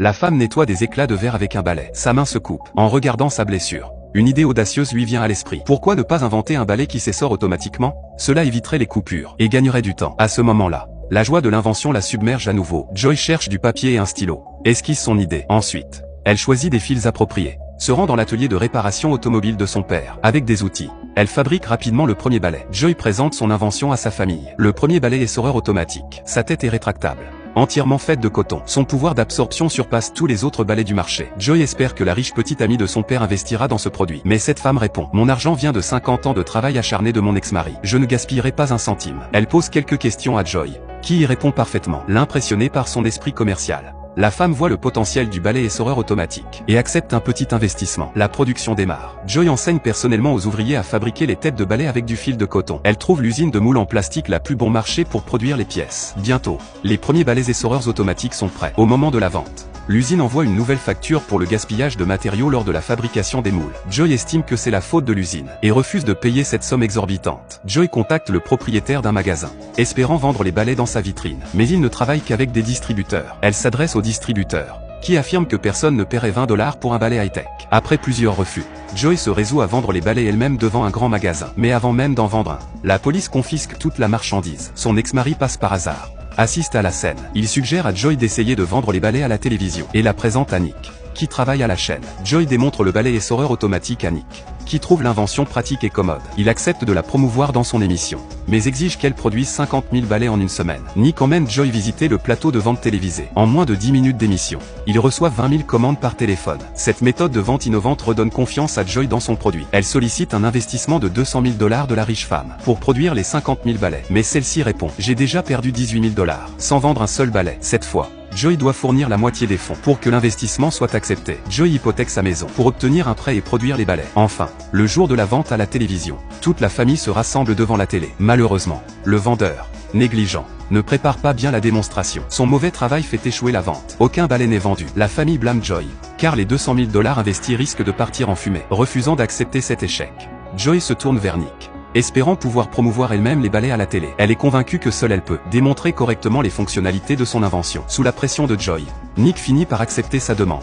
La femme nettoie des éclats de verre avec un balai. Sa main se coupe. En regardant sa blessure, une idée audacieuse lui vient à l'esprit. Pourquoi ne pas inventer un balai qui s'essore automatiquement? Cela éviterait les coupures et gagnerait du temps. À ce moment-là, la joie de l'invention la submerge à nouveau. Joy cherche du papier et un stylo. Esquisse son idée. Ensuite, elle choisit des fils appropriés. Se rend dans l'atelier de réparation automobile de son père. Avec des outils, elle fabrique rapidement le premier balai. Joy présente son invention à sa famille. Le premier balai essoreur automatique. Sa tête est rétractable, entièrement faite de coton. Son pouvoir d'absorption surpasse tous les autres balais du marché. Joy espère que la riche petite amie de son père investira dans ce produit. Mais cette femme répond: mon argent vient de 50 ans de travail acharné de mon ex-mari. Je ne gaspillerai pas un centime. Elle pose quelques questions à Joy, qui y répond parfaitement. L'impressionnée par son esprit commercial, la femme voit le potentiel du balai essoreur automatique et accepte un petit investissement. La production démarre. Joy enseigne personnellement aux ouvriers à fabriquer les têtes de balai avec du fil de coton. Elle trouve l'usine de moule en plastique la plus bon marché pour produire les pièces. Bientôt, les premiers balais essoreurs automatiques sont prêts. Au moment de la vente, l'usine envoie une nouvelle facture pour le gaspillage de matériaux lors de la fabrication des moules. Joy estime que c'est la faute de l'usine et refuse de payer cette somme exorbitante. Joy contacte le propriétaire d'un magasin, espérant vendre les balais dans sa vitrine. Mais il ne travaille qu'avec des distributeurs. Elle s'adresse aux distributeurs, qui affirment que personne ne paierait $20 pour un balai high-tech. Après plusieurs refus, Joy se résout à vendre les balais elle-même devant un grand magasin. Mais avant même d'en vendre un, la police confisque toute la marchandise. Son ex-mari passe par hasard, assiste à la scène. Il suggère à Joy d'essayer de vendre les balais à la télévision et la présente à Nick, qui travaille à la chaîne. Joy démontre le balai essoreur automatique à Nick, qui trouve l'invention pratique et commode. Il accepte de la promouvoir dans son émission, mais exige qu'elle produise 50 000 balais en une semaine. Nick emmène Joy visiter le plateau de vente télévisé. En moins de 10 minutes d'émission, il reçoit 20 000 commandes par téléphone. Cette méthode de vente innovante redonne confiance à Joy dans son produit. Elle sollicite un investissement de $200 000 de la riche femme pour produire les 50 000 balais. Mais celle-ci répond: j'ai déjà perdu $18 000 sans vendre un seul balai. Cette fois, Joy doit fournir la moitié des fonds pour que l'investissement soit accepté. Joy hypothèque sa maison pour obtenir un prêt et produire les balais. Enfin, le jour de la vente à la télévision, toute la famille se rassemble devant la télé. Malheureusement, le vendeur, négligent, ne prépare pas bien la démonstration. Son mauvais travail fait échouer la vente. Aucun balai n'est vendu. La famille blâme Joy, car les $200 000 investis risquent de partir en fumée. Refusant d'accepter cet échec, Joy se tourne vers Nick, espérant pouvoir promouvoir elle-même les balais à la télé. Elle est convaincue que seule elle peut démontrer correctement les fonctionnalités de son invention. Sous la pression de Joy, Nick finit par accepter sa demande.